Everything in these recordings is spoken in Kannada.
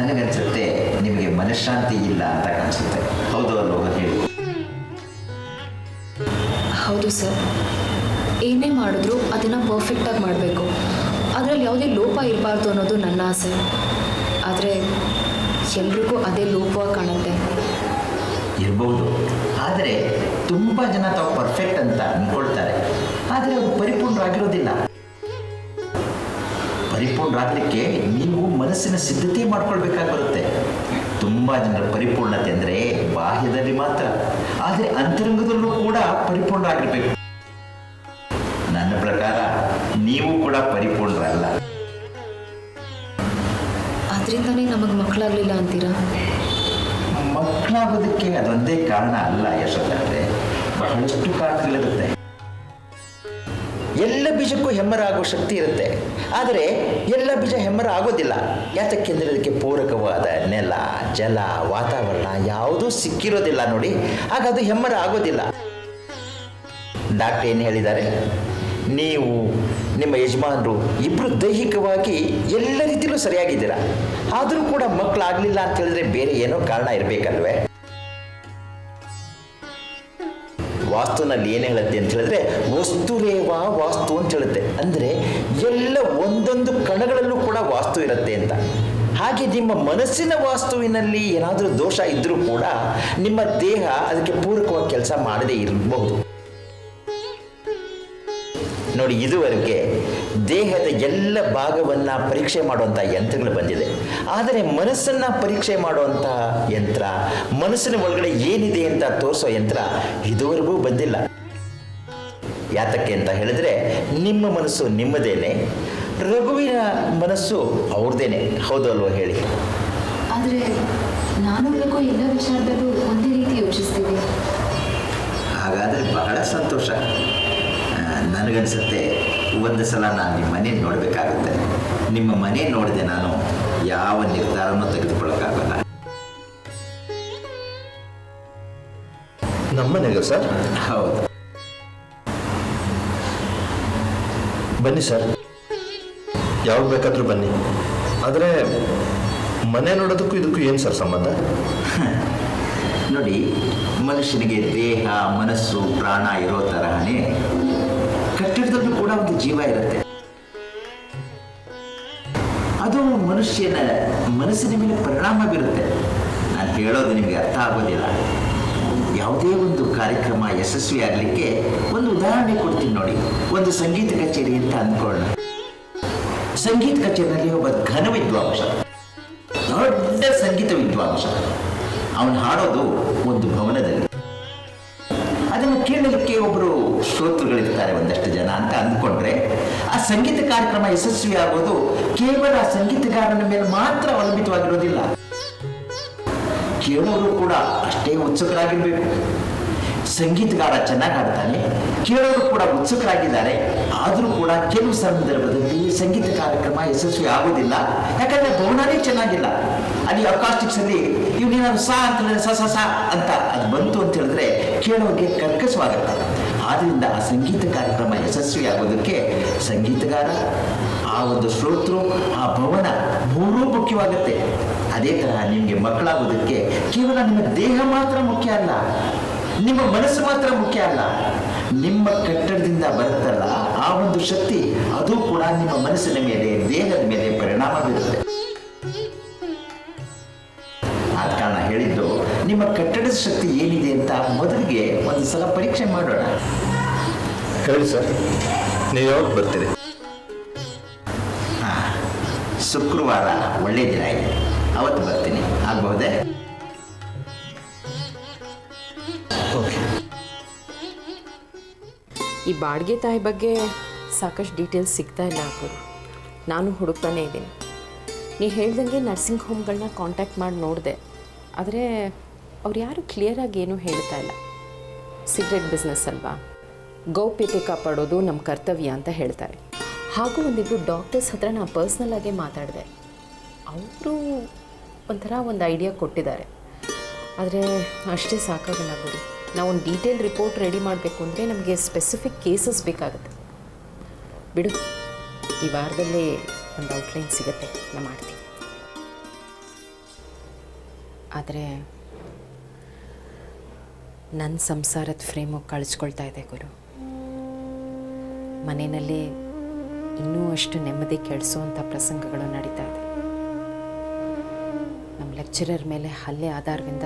ನನಗನ್ಸುತ್ತೆ ನಿಮಗೆ ಮನಃಶಾಂತಿ ಇಲ್ಲ ಅಂತ ಕಾಣಿಸುತ್ತೆ. ಹೌದು ಅಲ್ವ ಹೇಳಿ? ಹೌದು ಸರ್, ಏನೇ ಮಾಡಿದ್ರು ಅದನ್ನು ಪರ್ಫೆಕ್ಟಾಗಿ ಮಾಡಬೇಕು, ಅದರಲ್ಲಿ ಯಾವುದೇ ಲೋಪ ಇರಬಾರ್ದು ಅನ್ನೋದು ನನ್ನ ಆಸೆ. ಆದರೆ ಎಲ್ರಿಗೂ ಅದೇ ಲೋಪವಾಗಿ ಕಾಣುತ್ತೆ. ಇರ್ಬೋದು, ಆದರೆ ತುಂಬ ಜನ ತಾವು ಪರ್ಫೆಕ್ಟ್ ಅಂತ ಅಂದ್ಕೊಳ್ತಾರೆ, ಆದರೆ ಅವರು ಪರಿಪೂರ್ಣರಾಗಿರೋದಿಲ್ಲ. ಪರಿಪೂರ್ಣರಾಗಲಿಕ್ಕೆ ನೀವು ಮನಸ್ಸಿನ ಸಿದ್ಧತೆ ಮಾಡ್ಕೊಳ್ಬೇಕಾಗಿ ಬರುತ್ತೆ. ತುಂಬ ಜನರ ಪರಿಪೂರ್ಣತೆ ಅಂದರೆ ಬಾಹ್ಯದಲ್ಲಿ ಮಾತ್ರ, ಆದರೆ ಅಂತರಂಗದಲ್ಲೂ ಕೂಡ ಪರಿಪೂರ್ಣರಾಗಿರ್ಬೇಕು. ನನ್ನ ಪ್ರಕಾರ ನೀವು ಕೂಡ ಪರಿಪೂರ್ಣರಲ್ಲ. ಅದರಿಂದನೇ ನಮಗೆ ಮಕ್ಕಳಾಗಲಿಲ್ಲ ಅಂತೀರಾ? ಮಕ್ಕಳಾಗೋದಕ್ಕೆ ಅದೊಂದೇ ಕಾರಣ ಅಲ್ಲ ಯಶೋಧರೇ, ಬಹಳಷ್ಟು ಕಾರಣಗಳಿರುತ್ತೆ. ಎಲ್ಲ ಬೀಜಕ್ಕೂ ಹೆಮ್ಮರ ಆಗೋ ಶಕ್ತಿ ಇರುತ್ತೆ, ಆದರೆ ಎಲ್ಲ ಬೀಜ ಹೆಮ್ಮರ ಆಗೋದಿಲ್ಲ. ಯಾತಕ್ಕೆಂದರೆ ಅದಕ್ಕೆ ಪೂರಕವಾದ ನೆಲ, ಜಲ, ವಾತಾವರಣ ಯಾವುದೂ ಸಿಕ್ಕಿರೋದಿಲ್ಲ ನೋಡಿ, ಆಗ ಅದು ಹೆಮ್ಮರ ಆಗೋದಿಲ್ಲ. ಡಾಕ್ಟರ್ ಏನು ಹೇಳಿದ್ದಾರೆ? ನೀವು ನಿಮ್ಮ ಯಜಮಾನರು ಇಬ್ಬರು ದೈಹಿಕವಾಗಿ ಎಲ್ಲ ರೀತಿಯಲ್ಲೂ ಸರಿಯಾಗಿದ್ದೀರಾ, ಆದರೂ ಕೂಡ ಮಕ್ಕಳಾಗಲಿಲ್ಲ ಅಂತ ಹೇಳಿದ್ರೆ ಬೇರೆ ಏನೋ ಕಾರಣ ಇರಬೇಕಲ್ವೇ? ವಾಸ್ತುನಲ್ಲಿ ಏನು ಹೇಳುತ್ತೆ ಅಂತ ಹೇಳಿದ್ರೆ ವಸ್ತುರೇವ ವಾಸ್ತು ಅಂತ ಹೇಳುತ್ತೆ. ಅಂದರೆ ಎಲ್ಲ ಒಂದೊಂದು ಕಣಗಳಲ್ಲೂ ಕೂಡ ವಾಸ್ತು ಇರುತ್ತೆ ಅಂತ. ಹಾಗೆ ನಿಮ್ಮ ಮನಸ್ಸಿನ ವಾಸ್ತುವಿನಲ್ಲಿ ಏನಾದರೂ ದೋಷ ಇದ್ದರೂ ಕೂಡ ನಿಮ್ಮ ದೇಹ ಅದಕ್ಕೆ ಪೂರಕವಾಗಿ ಕೆಲಸ ಮಾಡದೇ ಇರಬಹುದು. ನೋಡಿ, ಇದುವರೆಗೆ ದೇಹದ ಎಲ್ಲ ಭಾಗವನ್ನು ಪರೀಕ್ಷೆ ಮಾಡುವಂಥ ಯಂತ್ರಗಳು ಬಂದಿದೆ, ಆದರೆ ಮನಸ್ಸನ್ನು ಪರೀಕ್ಷೆ ಮಾಡುವಂಥ ಯಂತ್ರ, ಮನಸ್ಸಿನ ಒಳಗಡೆ ಏನಿದೆ ಅಂತ ತೋರಿಸೋ ಯಂತ್ರ ಇದುವರೆಗೂ ಬಂದಿಲ್ಲ. ಯಾತಕ್ಕೆ ಅಂತ ಹೇಳಿದ್ರೆ ನಿಮ್ಮ ಮನಸ್ಸು ನಿಮ್ಮದೇನೆ, ರಘುವಿನ ಮನಸ್ಸು ಅವ್ರದ್ದೇನೆ. ಹೌದು ಅಲ್ವ ಹೇಳಿ? ಆದರೆ ನಾನು ರಘು ಎಲ್ಲ ವಿಚಾರದಲ್ಲೂ ಒಂದೇ ರೀತಿ ಯೋಚಿಸ್ತೀವಿ. ಹಾಗಾದರೆ ಬಹಳ ಸಂತೋಷ. ನನಗನ್ಸುತ್ತೆ ಒಂದು ಸಲ ನಾನು ನಿಮ್ಮ ಮನೆ ನೋಡಬೇಕಾಗುತ್ತೆ. ನಿಮ್ಮ ಮನೆ ನೋಡಿದೆ ನಾನು ಯಾವ ನಿರ್ಧಾರನೂ ತೆಗೆದುಕೊಳ್ಳೋಕ್ಕಾಗಲ್ಲ. ನಮ್ಮನೆಗೆ ಸರ್? ಹೌದು, ಬನ್ನಿ ಸರ್, ಯಾವಾಗ ಬೇಕಾದರೂ ಬನ್ನಿ. ಆದರೆ ಮನೆ ನೋಡೋದಕ್ಕೂ ಇದಕ್ಕೂ ಏನು ಸರ್ ಸಂಬಂಧ? ನೋಡಿ, ಮನುಷ್ಯನಿಗೆ ದೇಹ, ಮನಸ್ಸು, ಪ್ರಾಣ ಇರೋ ತರಹನೇ ಕಟ್ಟಡದಲ್ಲೂ ಕೂಡ ಒಂದು ಜೀವ ಇರುತ್ತೆ. ಅದು ಮನುಷ್ಯನ ಮನಸ್ಸಿನ ಮೇಲೆ ಪರಿಣಾಮ ಬೀರುತ್ತೆ. ನಾನು ಹೇಳೋದು ನಿಮಗೆ ಅರ್ಥ ಆಗೋದಿಲ್ಲ. ಯಾವುದೇ ಒಂದು ಕಾರ್ಯಕ್ರಮ ಯಶಸ್ವಿ ಆಗಲಿಕ್ಕೆ ಒಂದು ಉದಾಹರಣೆ ಕೊಡ್ತೀನಿ ನೋಡಿ. ಒಂದು ಸಂಗೀತ ಕಚೇರಿ ಅಂತ ಅಂದ್ಕೊಳ್ಳೋಣ. ಸಂಗೀತ ಕಚೇರಿಯಲ್ಲಿ ಒಬ್ಬ ಘನ ವಿದ್ವಾಂಸ, ದೊಡ್ಡ ಸಂಗೀತ ವಿದ್ವಾಂಸ, ಅವನು ಹಾಡೋದು ಒಂದು ಭವನದಲ್ಲಿ. ಅದನ್ನು ಕೇಳಲಿಕ್ಕೆ ಒಬ್ಬರು ಶ್ರೋತೃಗಳಿರ್ತಾರೆ, ಒಂದಷ್ಟು ಜನ ಅಂತ ಅಂದ್ಕೊಂಡ್ರೆ ಆ ಸಂಗೀತ ಕಾರ್ಯಕ್ರಮ ಯಶಸ್ವಿ ಆಗೋದು ಕೇವಲ ಸಂಗೀತಗಾರನ ಮೇಲೆ ಮಾತ್ರ ಅವಲಂಬಿತವಾಗಿರೋದಿಲ್ಲ. ಕೇಳೋರು ಕೂಡ ಅಷ್ಟೇ ಉತ್ಸುಕರಾಗಿರ್ಬೇಕು. ಸಂಗೀತಗಾರ ಚೆನ್ನಾಗಿ ಹಾಡ್ತಾನೆ, ಕೇಳೋರು ಕೂಡ ಉತ್ಸುಕರಾಗಿದ್ದಾರೆ, ಆದರೂ ಕೂಡ ಕೆಲವು ಸಂದರ್ಭದಲ್ಲಿ ಸಂಗೀತ ಕಾರ್ಯಕ್ರಮ ಯಶಸ್ವಿ ಆಗೋದಿಲ್ಲ. ಯಾಕಂದ್ರೆ ಭವನನೇ ಚೆನ್ನಾಗಿಲ್ಲ. ಅಲ್ಲಿ ಅಕಾಸ್ಟಿಕ್ಸ್ ಅಲ್ಲಿ ಇವನೇನಾದ್ರು ಸಾ ಅಂತ ಸ ಸ ಸ ಅಂತ ಅದು ಬಂತು ಅಂತ ಹೇಳಿದ್ರೆ ಕೇಳೋರಿಗೆ ಕರ್ಕಸವಾಗುತ್ತೆ. ಆದ್ರಿಂದ ಆ ಸಂಗೀತ ಕಾರ್ಯಕ್ರಮ ಯಶಸ್ವಿ ಆಗೋದಕ್ಕೆ ಸಂಗೀತಗಾರ, ಆ ಒಂದು ಶ್ರೋತೃ, ಆ ಭವನ ಮೂರೂ ಮುಖ್ಯವಾಗುತ್ತೆ. ಅದೇ ತರಹ ನಿಮಗೆ ಮಕ್ಕಳಾಗೋದಕ್ಕೆ ಕೇವಲ ನಿಮ್ಮ ದೇಹ ಮಾತ್ರ ಮುಖ್ಯ ಅಲ್ಲ, ನಿಮ್ಮ ಮನಸ್ಸು ಮಾತ್ರ ಮುಖ್ಯ ಅಲ್ಲ, ನಿಮ್ಮ ಕಟ್ಟಡದಿಂದ ಬರುತ್ತಲ್ಲ ಆ ಒಂದು ಶಕ್ತಿ, ಅದು ಕೂಡ ನಿಮ್ಮ ಮನಸ್ಸಿನ ಮೇಲೆ, ದೇಹದ ಮೇಲೆ ಪರಿಣಾಮ ಬೀರುತ್ತೆ. ಆದ ಕಾರಣ ಹೇಳಿದ್ದು, ನಿಮ್ಮ ಕಟ್ಟಡದ ಶಕ್ತಿ ಏನಿದೆ ಅಂತ ಮೊದಲಿಗೆ ಒಂದು ಸಲ ಪರೀಕ್ಷೆ ಮಾಡೋಣ. ಹೇಳಿ ಸರ್, ನೀವು ಯಾವಾಗ ಬರ್ತೀರಿ? ಶುಕ್ರವಾರ ಒಳ್ಳೆ ದಿನ ಇದೆ, ಅವತ್ತು ಬರ್ತೀನಿ. ಆಗಬಹುದೇ? ಓಕೆ. ಈ ಬಾಡಿಗೆ ತಾಯಿ ಬಗ್ಗೆ ಸಾಕಷ್ಟು ಡೀಟೇಲ್ಸ್ ಸಿಗ್ತಾ ಇಲ್ಲ ಅಪ್ಪು. ನಾನು ಹುಡುಕ್ತಾನೇ ಇದ್ದೀನಿ. ನೀವು ಹೇಳ್ದಂಗೆ ನರ್ಸಿಂಗ್ ಹೋಮ್ಗಳನ್ನ ಕಾಂಟ್ಯಾಕ್ಟ್ ಮಾಡಿ ನೋಡಿದೆ, ಆದರೆ ಅವ್ರು ಯಾರು ಕ್ಲಿಯರಾಗಿ ಏನೂ ಹೇಳ್ತಾ ಇಲ್ಲ. ಸಿಗರೆಟ್ ಬಿಸ್ನೆಸ್ ಅಲ್ವಾ, ಗೌಪ್ಯತೆ ಕಾಪಾಡೋದು ನಮ್ಮ ಕರ್ತವ್ಯ ಅಂತ ಹೇಳ್ತಾರೆ. ಹಾಗೂ ಒಂದಿಬ್ಬರು ಡಾಕ್ಟರ್ಸ್ ಹತ್ರ ನಾನು ಪರ್ಸ್ನಲ್ಲಾಗೆ ಮಾತಾಡಿದೆ. ಅವರು ಒಂಥರ ಒಂದು ಐಡಿಯಾ ಕೊಟ್ಟಿದ್ದಾರೆ, ಆದರೆ ಅಷ್ಟೇ ಸಾಕಾಗಲ್ಲ ಬಿಡಿ. ನಾವು ಒಂದು ಡೀಟೇಲ್ ರಿಪೋರ್ಟ್ ರೆಡಿ ಮಾಡಬೇಕು ಅಂದರೆ ನಮಗೆ ಸ್ಪೆಸಿಫಿಕ್ ಕೇಸಸ್ ಬೇಕಾಗುತ್ತೆ. ಬಿಡು, ಈ ವಾರದಲ್ಲೇ ಒಂದು ಔಟ್ಲೈನ್ ಸಿಗುತ್ತೆ, ನಾನು ಮಾಡ್ತೀನಿ. ಆದರೆ ನನ್ನ ಸಂಸಾರದ ಫ್ರೇಮು ಕಳಿಸ್ಕೊಳ್ತಾ ಇದೆ ಗುರು. ಮನೆಯಲ್ಲಿ ಇನ್ನೂ ಅಷ್ಟು ನೆಮ್ಮದಿ ಕೆಡಿಸುವಂಥ ಪ್ರಸಂಗಗಳು ನಡೀತಾ ಇದೆ. ನಮ್ಮ ಲೆಕ್ಚರರ್ ಮೇಲೆ ಹಲ್ಲೆ ಆಧಾರದಿಂದ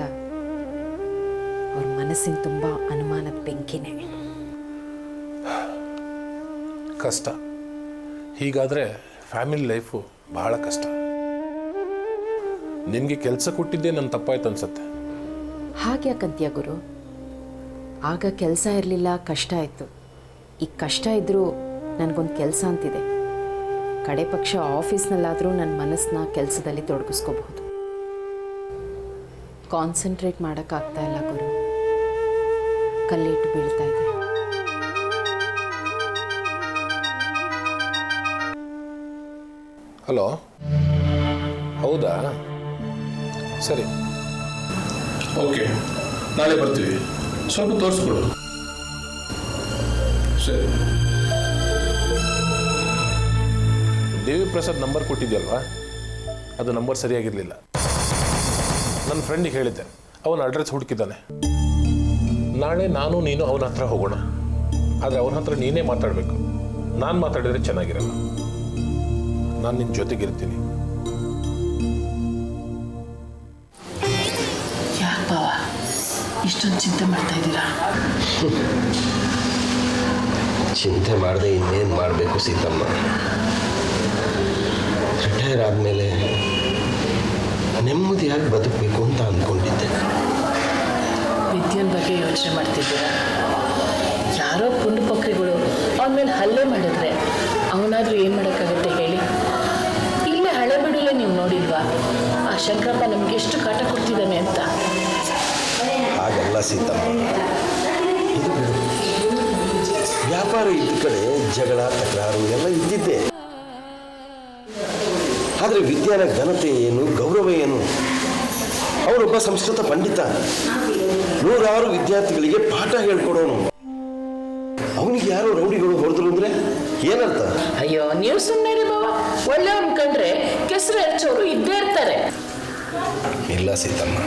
ಅವ್ರ ಮನಸ್ಸಿನ ತುಂಬ ಅನುಮಾನದ ಬೆಂಕಿನೇ. ಕಷ್ಟ. ಹೀಗಾದರೆ ಫ್ಯಾಮಿಲಿ ಲೈಫು ಬಹಳ ಕಷ್ಟ. ನಿನಗೆ ಕೆಲಸ ಕೊಟ್ಟಿದ್ದೇ ನನ್ನ ತಪ್ಪಾಯ್ತು ಅನ್ಸುತ್ತೆ. ಹಾಗೆ ಯಾಕಂತೀಯ ಗುರು? ಆಗ ಕೆಲಸ ಇರಲಿಲ್ಲ, ಕಷ್ಟ ಆಯಿತು. ಈಗ ಕಷ್ಟ ಇದ್ದರೂ ನನಗೊಂದು ಕೆಲಸ ಅಂತಿದೆ. ಕಡೆ ಪಕ್ಷ ಆಫೀಸ್ನಲ್ಲಾದರೂ ನನ್ನ ಮನಸ್ಸನ್ನ ಕೆಲಸದಲ್ಲಿ ತೊಡಗಿಸ್ಕೋಬಹುದು. ಕಾನ್ಸಂಟ್ರೇಟ್ ಮಾಡೋಕ್ಕಾಗ್ತಾ ಇಲ್ಲ ಗುರು. ಕಲ್ಲಿಟ್ಟು ಬೀಳ್ತಾ ಇದೆ. ಹಲೋ, ಹೌದಾ? ಸರಿ, ಓಕೆ, ನಾಳೆ ಬರ್ತೀವಿ. ಸ್ವಲ್ಪ ತೋರಿಸ್ಕೊಡು. ಸರಿ. ದೇವಿ ಪ್ರಸಾದ್ ನಂಬರ್ ಕೊಟ್ಟಿದ್ಯಲ್ವಾ, ಅದು ನಂಬರ್ ಸರಿಯಾಗಿರಲಿಲ್ಲ. ನನ್ನ ಫ್ರೆಂಡಿಗೆ ಹೇಳಿದ್ದೆ, ಅವನ ಅಡ್ರೆಸ್ ಹುಡುಕಿದ್ದಾನೆ. ನಾಳೆ ನಾನು ನೀನು ಅವನ ಹತ್ರ ಹೋಗೋಣ. ಆದರೆ ಅವನ ಹತ್ರ ನೀನೇ ಮಾತಾಡಬೇಕು. ನಾನು ಮಾತಾಡಿದರೆ ಚೆನ್ನಾಗಿರಲ್ಲ. ನಾನು ನಿನ್ನ ಜೊತೆಗಿರ್ತೀನಿ. ಯಾಕೆ ಬಾವ ಇಷ್ಟೊಂದು ಚಿಂತೆ ಮಾಡ್ತಾ ಇದ್ದೀರಾ? ಚಿಂತೆ ಮಾಡದೆ ಇನ್ನೇನು ಮಾಡಬೇಕು ಸೀತಮ್ಮ? ರಿಟೈರ್ ಆದಮೇಲೆ ನೆಮ್ಮದಿಯಾಗಿ ಬದುಕಬೇಕು ಅಂತ ಅಂದ್ಕೊಂಡಿದ್ದೆ. ವಿದ್ಯೆನ ಬಗ್ಗೆ ಯೋಚನೆ ಮಾಡ್ತಿದ್ದೀರಾ? ಯಾರೋ ಪುಂಡು ಪಕ್ರಿಗಳು ಅವನ ಮೇಲೆ ಹಲ್ಲೆ ಮಾಡಿದ್ರೆ ಅವನಾದರೂ ಏನು ಮಾಡೋಕ್ಕಾಗುತ್ತೆ ಹೇಳಿ? ಇಲ್ಲೇ ಹಳೆ ಬಿಡಲೇ ನೀವು ನೋಡಿಲ್ವಾ ಆ ಶಂಕರಪ್ಪ ನಮ್ಗೆ ಎಷ್ಟು ಕಾಟ ಕೊಡ್ತಿದ್ದಾನೆ ಅಂತ? ಹಾಗಲ್ಲ ಸೀತಮ್ಮ, ಇದು ಬಿಡು. ವ್ಯಾಪಾರ ಇದ್ದ ಕಡೆ ಜಗಳ ತಕರಾರು ಎಲ್ಲ ಇದ್ದಿದ್ದೆ. ಆದರೆ ವಿದ್ಯಾನ ಘನತೆ ಏನು, ಗೌರವ ಏನು? ಅವನೊಬ್ಬ ಸಂಸ್ಕೃತ ಪಂಡಿತ, ನೂರಾರು ವಿದ್ಯಾರ್ಥಿಗಳಿಗೆ ಪಾಠ ಹೇಳ್ಕೊಡೋನು. ಅವನಿಗೆ ಯಾರೋ ರೌಡಿಗಳು ಹೊಡೆದ್ರು ಅಂದ್ರೆ ಏನರ್ಥ? ಅಯ್ಯೋ, ನೀವು ಸುಮ್ಮನೆ ಬಾವ. ಒಳ್ಳೆಯವ್ನ ಕಂಡ್ರೆ ಕೆಸರು ಹೆಚ್ಚೋರು ಇದ್ದೇ ಇರ್ತಾರೆ. ಇಲ್ಲ ಸೀತಮ್ಮ,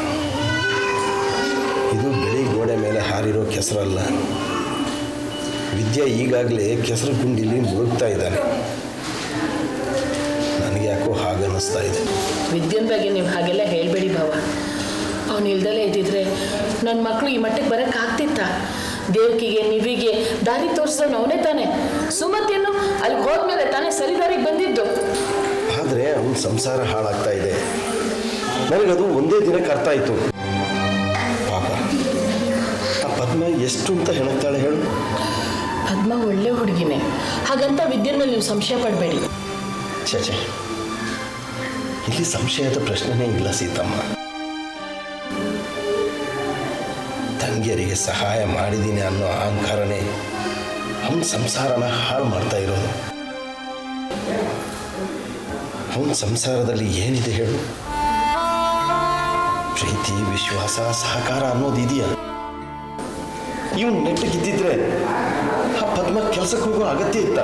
ಇದು ಬಿಳಿ ಗೋಡೆ ಮೇಲೆ ಹಾರಿರೋ ಕೆಸರಲ್ಲ. ವಿದ್ಯೆ ಈಗಾಗಲೇ ಕೆಸರು ಗುಂಡಿಲಿ ಮುಳುಗ್ತಾ ಇದ್ದಾನೆ. ನನಗೆ ಯಾಕೋ ಹಾಗನ್ನಿಸ್ತಾ ಇದೆ. ವಿದ್ಯೆನ ಬಗ್ಗೆ ನೀವು ಹಾಗೆಲ್ಲ ಹೇಳಬೇಡಿ ಭಾವ. ಅವನು ಇಲ್ದಲೇ ಇದ್ದಿದ್ರೆ ನನ್ನ ಮಕ್ಕಳು ಈ ಮಟ್ಟಕ್ಕೆ ಬರೋಕ್ಕೆ ಆಗ್ತಿತ್ತಾ? ದೇವಕಿಗೆ ನಿವಿಗೆ ದಾರಿ ತೋರಿಸಿದವನು ಅವನೇ ತಾನೆ. ಸುಮತಿಯನ್ನು ಅಲ್ಲಿ ಹೋದ್ಮೇಲೆ ತಾನೇ ಸರಿ ದಾರಿಗೆ ಬಂದಿದ್ದು. ಆದರೆ ಅವನ ಸಂಸಾರ ಹಾಳಾಗ್ತಾ ಇದೆ. ನನಗದು ಒಂದೇ ದಿನಕ್ಕೆ ಅರ್ಥ ಆಯಿತು. ಪಾಪ, ಆ ಪದ್ಮ ಎಷ್ಟು ಅಂತ ಹೆಣಗ್ತಾಳೆ ಹೇಳು? ಪದ್ಮ ಒಳ್ಳೆ ಹುಡುಗಿನೇ. ಹಾಗಂತ ವಿದ್ಯೆನ ಮೇಲೆ ನೀವು ಸಂಶಯ ಪಡಬೇಡಿ. ಛೇ, ಇಲ್ಲಿ ಸಂಶಯದ ಪ್ರಶ್ನೆನೇ ಇಲ್ಲ ಸೀತಮ್ಮ. ತಂಗಿಯರಿಗೆ ಸಹಾಯ ಮಾಡಿದ್ದೀನಿ ಅನ್ನೋ ಅಹಂಕಾರನೇ ಅವನ ಸಂಸಾರನ ಹಾಳು ಮಾಡ್ತಾ ಇರೋದು. ಅವನ ಸಂಸಾರದಲ್ಲಿ ಏನಿದೆ ಹೇಳು? ಪ್ರೀತಿ, ವಿಶ್ವಾಸ, ಸಹಕಾರ ಅನ್ನೋದು ಇದೆಯಾ? ಇವನು ನೆಟ್ಟಗಿದ್ದಿದ್ರೆ ಆ ಪದ್ಮ ಕೆಲಸಕ್ಕೆ ಹೋಗೋ ಅಗತ್ಯ ಇತ್ತ?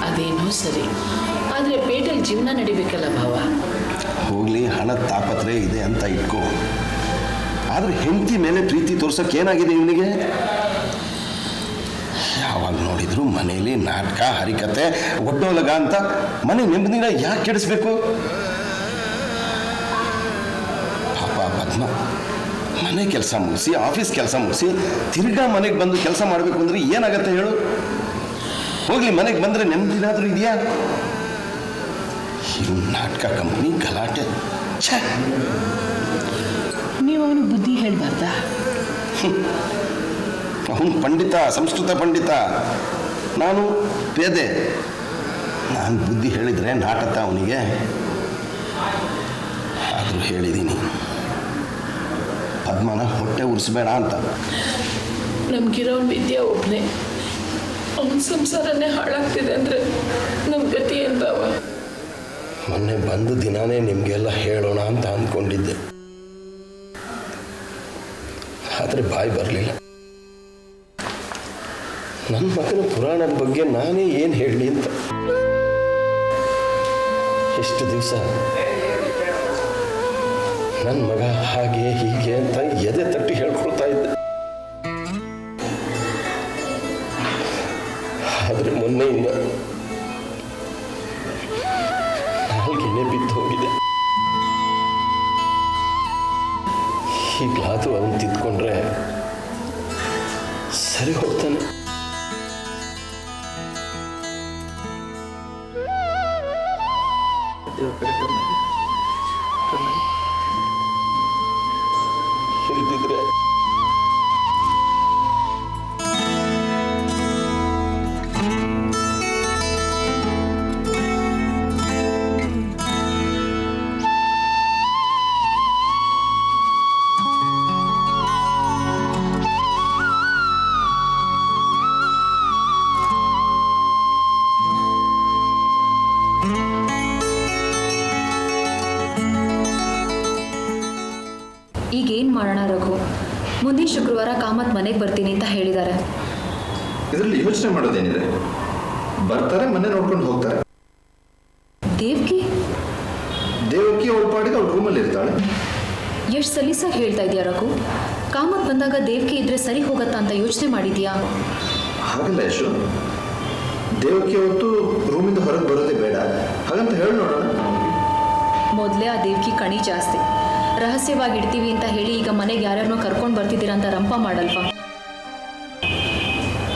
ಅದೇನೋ ಸರಿ, ಆದರೆ ಪೇಟೆಯಲ್ಲಿ ಜೀವನ ನಡಿಬೇಕಲ್ಲ ಭಾವ. ಹೋಗ್ಲಿ, ಹಣದ ತಾಪತ್ರೆ ಇದೆ ಅಂತ ಇಟ್ಕೋ. ಆದರೆ ಹೆಂಡತಿ ಮೇಲೆ ಪ್ರೀತಿ ತೋರ್ಸೋಕೆ ಏನಾಗಿದೆ ಇವನಿಗೆ? ಯಾವಾಗ ನೋಡಿದ್ರು ಮನೆಯಲ್ಲಿ ನಾಟಕ, ಹರಿಕತೆ, ಒಡ್ಡೋಲಗ ಅಂತ ಮನೆ ನೆಮ್ಮದಿನ ಯಾಕೆ ಕೆಡಿಸ್ಬೇಕು? ಪಾಪ ಪದ್ಮ ಮನೆ ಕೆಲಸ ಮುಗಿಸಿ, ಆಫೀಸ್ ಕೆಲಸ ಮುಗಿಸಿ ತಿರ್ಗಾ ಮನೆಗೆ ಬಂದು ಕೆಲಸ ಮಾಡಬೇಕು ಅಂದ್ರೆ ಏನಾಗತ್ತೆ ಹೇಳು? ಹೋಗ್ಲಿ, ಮನೆಗೆ ಬಂದರೆ ನೆಮ್ಮದಿನಾದ್ರೂ ಇದೆಯಾ? ಇವು ನಾಟಕ, ಕಂಪ್ನಿ, ಗಲಾಟೆ. ಛೇ, ನೀವು ಅವನು ಬುದ್ಧಿ ಹೇಳ್ಬಾರ್ದಾ? ಅವನು ಪಂಡಿತ, ಸಂಸ್ಕೃತ ಪಂಡಿತ, ನಾನು ಪೇದೆ. ನಾನು ಬುದ್ಧಿ ಹೇಳಿದರೆ ನಾಟಕ ಅವನಿಗೆ. ಆದರೂ ಹೇಳಿದ್ದೀನಿ, ಪದ್ಮನ ಹೊಟ್ಟೆ ಉರಿಸ್ಬೇಡ ಅಂತ. ನಮ್ಗಿರೋನ್ ವಿದ್ಯೆ ಒಬ್ಬನೇ. ಅವನ ಸಂಸಾರನೇ ಹಾಳಾಗ್ತಿದೆ ಅಂದರೆ ನಮ್ಮ ಗತಿ ಏನು ಭಾವ? ಮೊನ್ನೆ ಬಂದ ದಿನಾನೇ ನಿಮಗೆಲ್ಲ ಹೇಳೋಣ ಅಂತ ಅಂದ್ಕೊಂಡಿದ್ದೆ, ಆದರೆ ಬಾಯಿ ಬರಲಿಲ್ಲ. ನನ್ನ ಮಗನ ಪುರಾಣದ ಬಗ್ಗೆ ನಾನೇ ಏನು ಹೇಳಲಿ ಅಂತ. ಎಷ್ಟು ದಿವಸ ನನ್ನ ಮಗ ಹಾಗೆ ಹೀಗೆ ಅಂತ ಎದೆ ತಟ್ಟಿ ಹೇಳ್ಕೊಳ್ತಾ ಇದ್ದೆ. ಆದರೆ ಮೊನ್ನೆಯಿಂದ ನಾಲ್ಗೆನೆ ಬಿದ್ದು ಹೋಗಿದೆ. ಹೀಗಾದರೂ ಅವನು ತಿದ್ಕೊಂಡ್ರೆ ಸರಿ ಹೋಗ್ತಾನೆ. ಇಲ್ದಿದ್ರೆ ಈಗೇನು ಮಾಡೋಣ ರಘು? ಮುಂದಿನ ಶುಕ್ರವಾರ ಕಾಮತ್ ಮನೆಗೆ ಬರ್ತೀನಿ ಅಂತ ಹೇಳಿದ್ದಾರೆ. ಇದರಲ್ಲಿ ಯೋಚನೆ ಮಾಡೋದೇನಿದೆ? ಬರ್ತಾರೆ, ಮನೆ ನೋಡ್ಕೊಂಡು ಹೋಗ್ತಾರೆ. ದೇವ್ಕಿ ಅವಳ ಪಾಡಿಗೆ ಅವಳ ರೂಮಲ್ಲಿ ಇರ್ತಾಳೆ. ಎಷ್ಟು ಸಲೀಸಾಗಿ ಹೇಳ್ತಾ ಇದೆಯಾ ರಘು? ಕಾಮತ್ ಬಂದಾಗ ದೇವ್ಕಿ ಇದ್ರೆ ಸರಿ ಹೋಗತ್ತಾ ಅಂತ ಯೋಚನೆ ಮಾಡಿದ್ಯಾ? ಹಾಗಲ್ಲ ಯಶು, ದೇವಕಿ ಅವತ್ತು ರೂಮಿಂದ ಹೊರಗೆ ಬರೋದೇ ಬೇಡ ಹಾಗಂತ ಹೇಳಿ ನೋಡೋಣ. ಮೊದಲೇ ಆ ದೇವ್ಕಿ ಕಣಿ ಜಾಸ್ತಿ. ರಹಸ್ಯವಾಗಿ ಇಡ್ತೀವಿ ಅಂತ ಹೇಳಿ ಈಗ ಮನೆಗೆ ಯಾರ್ಯಾರನ್ನೋ ಕರ್ಕೊಂಡು ಬರ್ತಿದ್ದೀರಾ ಅಂತ ರಂಪ ಮಾಡಲ್ವಾ?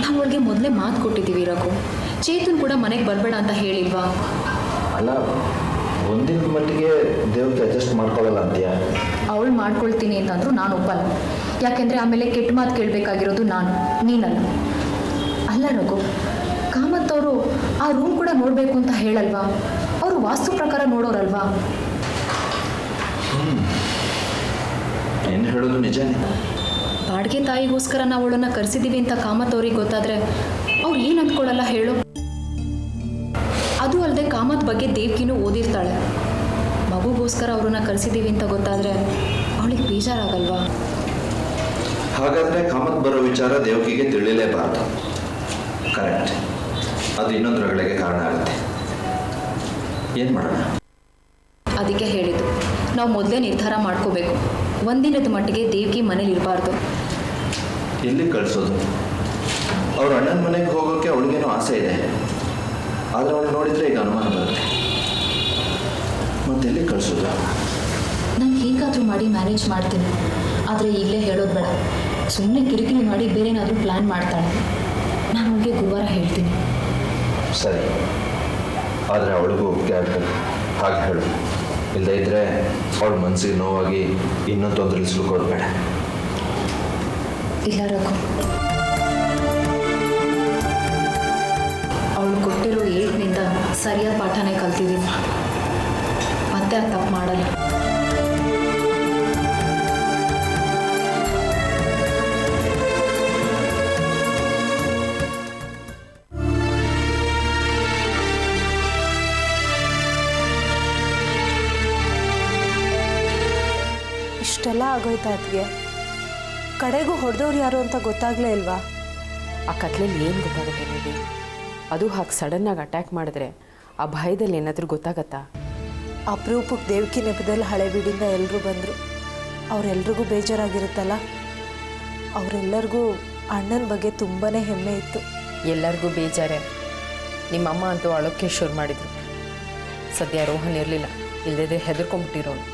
ನಾವು ಅವಳಿಗೆ ಮೊದಲೇ ಮಾತು ಕೊಟ್ಟಿದ್ದೀವಿ ರಘು. ಚೇತನ್ ಕೂಡ ಮನೆಗೆ ಬರಬೇಡ ಅಂತ ಹೇಳಿಲ್ವಾ? ಅಲ್ಲ, ಒಂದಿನ ಮಟ್ಟಿಗೆ ದೇವಕ್ಕೆ ಅಡ್ಜಸ್ಟ್ ಮಾಡ್ಕೊಳ್ಳಲ್ಲ ಅಂತೀಯಾ? ಅವಳು ಮಾಡ್ಕೊಳ್ತೀನಿ ಅಂತಂದ್ರು ನಾನು ಒಪ್ಪಲ್ಲ. ಯಾಕೆಂದರೆ ಆಮೇಲೆ ಕೆಟ್ಟ ಮಾತು ಕೇಳಬೇಕಾಗಿರೋದು ನಾನು, ನೀನಲ್ಲ. ಅಲ್ಲ ರಘು, ಕಾಮತ್ ಅವರು ಆ ರೂಮ್ ಕೂಡ ನೋಡಬೇಕು ಅಂತ ಹೇಳಲ್ವಾ? ಅವರು ವಾಸ್ತು ಪ್ರಕಾರ ನೋಡೋರಲ್ವಾ? ಏನು ಹೇಳೋದು ನಿಜಾನೇ. ಬಾಡಿಗೆ ತಾಯಿಗೋಸ್ಕರ ನಾವು ಅವಳನ್ನು ಕರೆಸಿದ್ದೀವಿ ಅಂತ ಕಾಮತ್ ಅವ್ರಿಗೆ ಗೊತ್ತಾದರೆ ಅವ್ರು ಏನು ಅಂದ್ಕೊಳ್ಳಲ್ಲ ಹೇಳು? ಅದು ಅಲ್ಲದೆ ಕಾಮತ್ ಬಗ್ಗೆ ದೇವ್ಕಿನೂ ಓದಿರ್ತಾಳೆ. ಮಗುಗೋಸ್ಕರ ಅವ್ರನ್ನ ಕರೆಸಿದ್ದೀವಿ ಅಂತ ಗೊತ್ತಾದರೆ ಅವಳಿಗೆ ಬೇಜಾರಾಗಲ್ವಾ? ಹಾಗಾದರೆ ಕಾಮತ್ ಬರೋ ವಿಚಾರ ದೇವಕಿಗೆ ತಿಳಿಲೇಬಾರ್ದು. ಕರೆಕ್ಟ್, ಅದು ಇನ್ನೊಂದು ರಗಳೆಗೆ ಕಾರಣ ಆಗುತ್ತೆ. ಏನು ಮಾಡೋಣ? ಅದಕ್ಕೆ ಹೇಳಿದ್ದು, ನಾವು ಮೊದಲೇ ನಿರ್ಧಾರ ಮಾಡ್ಕೋಬೇಕು. ಒಂದಿನದ ಮಟ್ಟಿಗೆ ದೇವ್ಕಿ ಮನೇಲಿ ಇರಬಾರ್ದು. ಎಲ್ಲಿ ಕಳಿಸೋದು? ಅವ್ರ ಅಣ್ಣನ ಮನೆಗೆ ಹೋಗೋಕ್ಕೆ ಅವಳಿಗೇನೋ ಆಸೆ ಇದೆ. ಆದರೆ ಅವಳು ನೋಡಿದರೆ ಈಗ ಅನುಮಾನ ಬರುತ್ತೆ. ಮತ್ತೆಲ್ಲಿ ಕಳಿಸೋದು? ನಾನು ಹೇಗಾದರೂ ಮಾಡಿ ಮ್ಯಾನೇಜ್ ಮಾಡ್ತೀನಿ. ಆದರೆ ಈಗಲೇ ಹೇಳೋದು ಬೇಡ. ಸುಮ್ಮನೆ ಕಿರಿಕಿರಿ ಮಾಡಿ ಬೇರೆನಾದರೂ ಪ್ಲ್ಯಾನ್ ಮಾಡ್ತಾಳೆ. ನಾನು ಅವಳಿಗೆ ಗುರುವಾರ ಹೇಳ್ತೀನಿ. ಸರಿ, ಆದರೆ ಅವಳಿಗೂ ಒಪ್ಪಿಗೆ ಆಗಬೇಕು. ಹಾಗೆ ಹೇಳು. ಇಲ್ಲದೇ ಇದ್ದರೆ ಅವಳ ಮನಸ್ಸಿಗೆ ನೋವಾಗಿ ಇನ್ನೊಂದು ತೊಂದರೆ ಸಿಲುಕೋಡ್ಬೇಡ. ಇಲ್ಲ ರಘು, ಅವಳು ಕೊಟ್ಟಿರೋ ಏಟ್ನಿಂದ ಸರಿಯಾದ ಪಾಠನೇ ಕಲ್ತಿದ್ದೀನಿ. ಮತ್ತೆ ಅದು ತಪ್ಪು ಮಾಡಲ್ಲ. ಇಷ್ಟೆಲ್ಲ ಆಗೋಯ್ತಾ ಅದಕ್ಕೆ? ಕಡೆಗೂ ಹೊಡೆದವ್ರು ಯಾರು ಅಂತ ಗೊತ್ತಾಗಲೇ ಇಲ್ವಾ? ಆ ಕತ್ಲಲ್ಲಿ ಏನು ಗೊತ್ತಾಗುತ್ತೆ ನಿಧಿ? ಅದು ಹಾಗೆ ಸಡನ್ನಾಗಿ ಅಟ್ಯಾಕ್ ಮಾಡಿದ್ರೆ ಆ ಭಯದಲ್ಲಿ ಏನಾದರೂ ಗೊತ್ತಾಗತ್ತಾ? ಅಪರೂಪಕ್ಕೆ ದೇವಕಿ ನೆಪದಲ್ಲಿ ಹಳೆ ಬೀಡಿಂದ ಎಲ್ಲರೂ ಬಂದರು. ಅವರೆಲ್ರಿಗೂ ಬೇಜಾರಾಗಿರುತ್ತಲ್ಲ. ಅವರೆಲ್ಲರಿಗೂ ಅಣ್ಣನ ಬಗ್ಗೆ ತುಂಬಾ ಹೆಮ್ಮೆ ಇತ್ತು. ಎಲ್ಲರಿಗೂ ಬೇಜಾರೆ. ನಿಮ್ಮಮ್ಮ ಅಂತೂ ಅಳೋಕ್ಕೆ ಶುರು ಮಾಡಿದರು. ಸದ್ಯ ರೋಹನ್ ಇರಲಿಲ್ಲ, ಇಲ್ಲದೇ ಹೆದರ್ಕೊಂಬಿಟ್ಟಿರೋನು.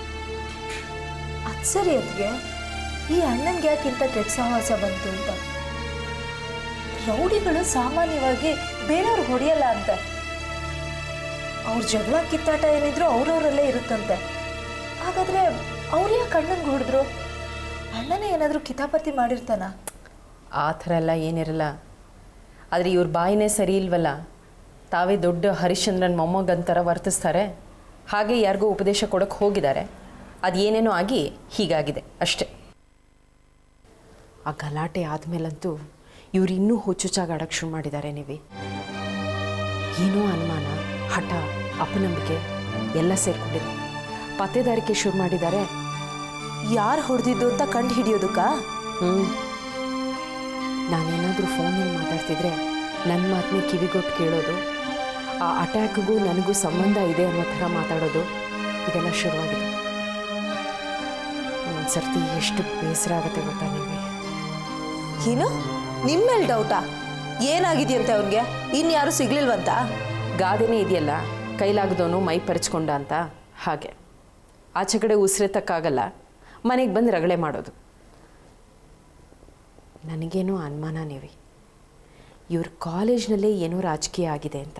ಅದು ಸರಿ ಅದಕ್ಕೆ, ಈ ಅಣ್ಣನಿಗೆ ಯಾಕಿಂತ ಕೆಟ್ಟ ಸಹವಾಸ ಬಂತು ಅಂತ? ರೌಡಿಗಳು ಸಾಮಾನ್ಯವಾಗಿ ಬೇರೆಯವ್ರು ಹೊಡೆಯಲ್ಲ ಅಂತೆ. ಅವ್ರ ಜಗಳ ಕಿತ್ತಾಟ ಏನಿದ್ರು ಅವ್ರವರಲ್ಲೇ ಇರುತ್ತಂತೆ. ಹಾಗಾದರೆ ಅವ್ರು ಯಾಕೆ ಅಣ್ಣನಿಗೆ ಹೊಡೆದ್ರು? ಅಣ್ಣನೇ ಏನಾದರೂ ಕಿತಾಪತಿ ಮಾಡಿರ್ತಾನ? ಆ ಥರ ಎಲ್ಲ ಏನಿರಲ್ಲ. ಆದರೆ ಇವ್ರ ಬಾಯಿನೇ ಸರಿ ಇಲ್ವಲ್ಲ. ತಾವೇ ದೊಡ್ಡ ಹರಿಶ್ಚಂದ್ರನ್ ಮೊಮ್ಮಗಂತರ ವರ್ತಿಸ್ತಾರೆ. ಹಾಗೆ ಯಾರಿಗೂ ಉಪದೇಶ ಕೊಡೋಕ್ಕೆ ಹೋಗಿದ್ದಾರೆ. ಅದು ಏನೇನೋ ಆಗಿ ಹೀಗಾಗಿದೆ ಅಷ್ಟೆ. ಆ ಗಲಾಟೆ ಆದಮೇಲಂತೂ ಇವ್ರು ಇನ್ನೂ ಹುಚ್ಚುಚ್ಚಾಗಿ ಆಡೋಕ್ಕೆ ಶುರು ಮಾಡಿದ್ದಾರೆ. ನೀವೇ ಏನೋ ಅನುಮಾನ, ಹಠ, ಅಪನಂಬಿಕೆ ಎಲ್ಲ ಸೇರಿಕೊಂಡಿದೆ. ಪತ್ತೇದಾರಿಕೆ ಶುರು ಮಾಡಿದ್ದಾರೆ. ಯಾರು ಹೊಡೆದಿದ್ದು ಅಂತ ಕಂಡು ಹಿಡಿಯೋದಕ್ಕ? ನಾನೇನಾದರೂ ಫೋನಲ್ಲಿ ಮಾತಾಡ್ತಿದ್ರೆ ನನ್ನ ಮಾತನ್ನೇ ಕಿವಿಗೊಟ್ಟು ಕೇಳೋದು, ಆ ಅಟ್ಯಾಕ್ಗೂ ನನಗೂ ಸಂಬಂಧ ಇದೆ ಅನ್ನೋ ಥರ ಮಾತಾಡೋದು, ಇದೆಲ್ಲ ಶುರುವಾಗಿದೆ. ಒಂದೊಂದು ಸರ್ತಿ ಎಷ್ಟು ಬೇಸರ ಆಗುತ್ತೆ ಗೊತ್ತಾ ನಿಮಗೆ. ಏನು ನಿಮ್ಮೇಲೆ ಡೌಟಾ? ಏನಾಗಿದೆಯಂತೆ ಅವನಿಗೆ? ಇನ್ಯಾರು ಸಿಗ್ಲಿಲ್ವಂತ? ಗಾದೆನೇ ಇದೆಯಲ್ಲ, ಕೈಲಾಗದವನು ಮೈ ಪರಚ್ಕೊಂಡ ಅಂತ. ಹಾಗೆ ಆಚೆ ಕಡೆ ಉಸಿರೆತ್ತಕ್ಕಾಗಲ್ಲ, ಮನೆಗೆ ಬಂದು ರಗಳೆ ಮಾಡೋದು. ನನಗೇನೋ ಅನುಮಾನ ನೀವಿ, ಇವ್ರ ಕಾಲೇಜ್ನಲ್ಲೇ ಏನೋ ರಾಜಕೀಯ ಆಗಿದೆ ಅಂತ.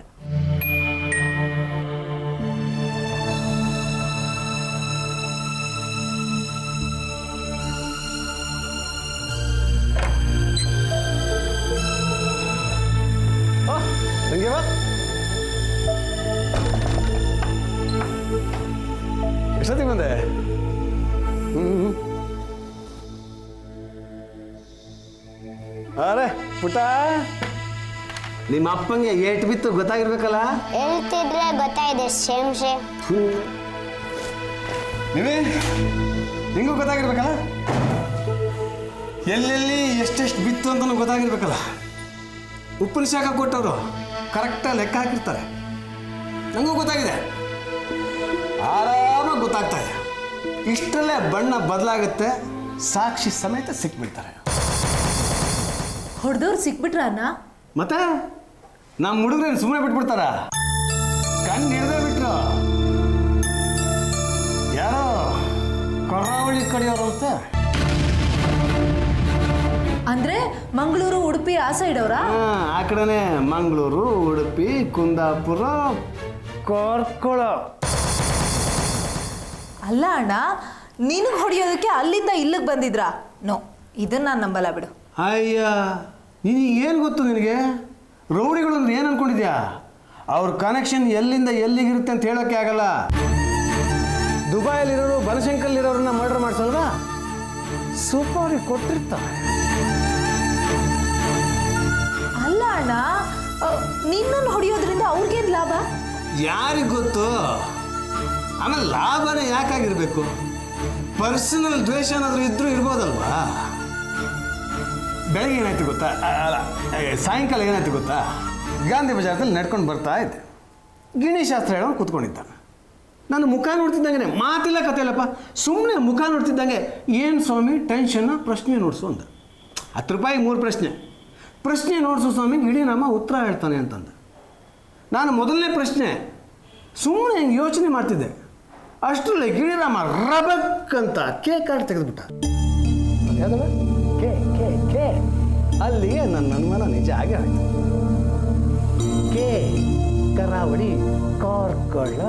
ಎಷ್ಟೊತ್ತಿಗೆ ಬಂದೆ? ಅರೆ ಪುಟ್ಟ, ನಿಮ್ಮ ಅಪ್ಪಂಗೆ ಏಟ್ ಬಿತ್ತು ಗೊತ್ತಾಗಿರ್ಬೇಕಲ್ಲ? ಹೇಳ್ತಿದ್ರೆ ಗೊತ್ತಾಗಿದೆ. ಸೇಮ್ ನೀವೇ ನಿಂಗೂ ಗೊತ್ತಾಗಿರ್ಬೇಕಲ್ಲ? ಎಲ್ಲೆಲ್ಲಿ ಎಷ್ಟೆಷ್ಟು ಬಿತ್ತು ಅಂತಲೂ ಗೊತ್ತಾಗಿರ್ಬೇಕಲ್ಲ? ಉಪ್ಪಿನ ಶಾಖ ಕೊಟ್ಟವರು ಕರೆಕ್ಟಾಗಿ ಲೆಕ್ಕ ಹಾಕಿರ್ತಾರೆ. ನನಗೂ ಗೊತ್ತಾಗಿದೆ, ಆರಾಮಾಗಿ ಗೊತ್ತಾಗ್ತಾ ಇದೆ. ಇಷ್ಟರಲ್ಲೇ ಬಣ್ಣ ಬದಲಾಗುತ್ತೆ, ಸಾಕ್ಷಿ ಸಮೇತ ಸಿಕ್ಬಿಡ್ತಾರೆ. ಹೊಡೆದವ್ರು ಸಿಕ್ಬಿಟ್ರ ಅಣ್ಣ? ಮತ್ತೆ ನಮ್ಮ ಹುಡುಗರೇನು ಸುಮ್ಮನೆ ಬಿಟ್ಬಿಡ್ತಾರ? ಕಣ್ಣು ಹಿಡ್ದೇ ಬಿಟ್ರು. ಯಾರೋ ಕರಾವಳಿ ಕಡೆಯವರು ಅಂತ. ಅಂದ್ರೆ ಮಂಗಳೂರು, ಉಡುಪಿ ಆ ಸೈಡ್ ಅವರಾ? ಆ ಕಡೆನೇ ಮಂಗಳೂರು, ಉಡುಪಿ, ಕುಂದಾಪುರ, ಕಾರ್ಕಳ. ಅಲ್ಲ ಅಣ್ಣ, ನಿನಗೆ ಹೊಡೆಯೋದಕ್ಕೆ ಅಲ್ಲಿಂದ ಇಲ್ಲಿಗೆ ಬಂದಿದ್ರಾ? ನೋ, ಇದನ್ನ ನಾನು ನಂಬಲ್ಲ ಬಿಡು. ಅಯ್ಯ, ನಿನಗೆ ಏನು ಗೊತ್ತು? ನಿನಗೆ ರೌಡಿಗಳು ಅಂದ್ರೆ ಏನು ಅನ್ಕೊಂಡಿದ್ಯಾ? ಅವ್ರ ಕನೆಕ್ಷನ್ ಎಲ್ಲಿಂದ ಎಲ್ಲಿಗಿರುತ್ತೆ ಅಂತ ಹೇಳೋಕ್ಕೆ ಆಗಲ್ಲ. ದುಬೈಲಿರೋರು ಬನಶಂಕರಲ್ಲಿರೋರನ್ನ ಮರ್ಡರ್ ಮಾಡಿಸಲ್ವಾ? ಸುಪಾರಿ ಕೊಟ್ಟಿರ್ತಾರೆ. ಅಲ್ಲ ಅಣ್ಣ, ನಿನ್ನನ್ನು ಹೊಡೆಯೋದ್ರಿಂದ ಅವ್ರಿಗೇನು ಲಾಭ? ಯಾರಿಗೆ ಗೊತ್ತು? ಆಮೇಲೆ ಲಾಭನೇ ಯಾಕಾಗಿರ್ಬೇಕು? ಪರ್ಸನಲ್ ದ್ವೇಷ ಏನಾದರೂ ಇದ್ರೂ ಇರ್ಬೋದಲ್ವಾ? ಬೆಳಗ್ಗೆ ಏನಾಯ್ತು ಗೊತ್ತಾ? ಅಲ್ಲ, ಸಾಯಂಕಾಲ ಏನಾಯ್ತು ಗೊತ್ತಾ? ಗಾಂಧಿ ಬಜಾರದಲ್ಲಿ ನಡ್ಕೊಂಡು ಬರ್ತಾ ಇದ್ದೆ. ಗಿಣಿಶಾಸ್ತ್ರ ಹೇಳೋನು ಕೂತ್ಕೊಂಡಿದ್ದಾನೆ. ನಾನು ಮುಖ ನೋಡ್ತಿದ್ದಂಗೆ, ಮಾತಿಲ್ಲ ಕತೆ ಇಲ್ಲಪ್ಪ, ಸುಮ್ಮನೆ ಮುಖ ನೋಡ್ತಿದ್ದಂಗೆ, ಏನು ಸ್ವಾಮಿ ಟೆನ್ಷನ್ನ, ಪ್ರಶ್ನೆ ನೋಡಿಸು ಅಂದ. 10 ರೂಪಾಯಿಗೆ 3 ಪ್ರಶ್ನೆ. ಪ್ರಶ್ನೆ ನೋಡಿಸು ಸ್ವಾಮಿ, ಇಡೀ ನಮ್ಮ ಉತ್ತರ ಹೇಳ್ತಾನೆ ಅಂತಂದ. ನಾನು ಮೊದಲನೇ ಪ್ರಶ್ನೆ ಸುಮ್ಮನೆ ಹಿಂಗೆ ಯೋಚನೆ ಮಾಡ್ತಿದ್ದೆ. ಅಷ್ಟರಲ್ಲಿ ಗಿಣಿರಾಮ ರಬಕ್ ಅಂತ ಕೆ ಕಾರ್ಡ್ ತೆಗೆದುಬಿಟ್ಟ. ಯಾವ್ದಲ್ಲ ಕೆ ಕೆ ಕೆ ಅಲ್ಲಿಗೆ ನನ್ನ ಅನುಮಾನ ನಿಜ ಆಗಿ ಆಯಿತು. ಕೆ ಕರಾವಳಿ ಕಾರ್ಕಳ.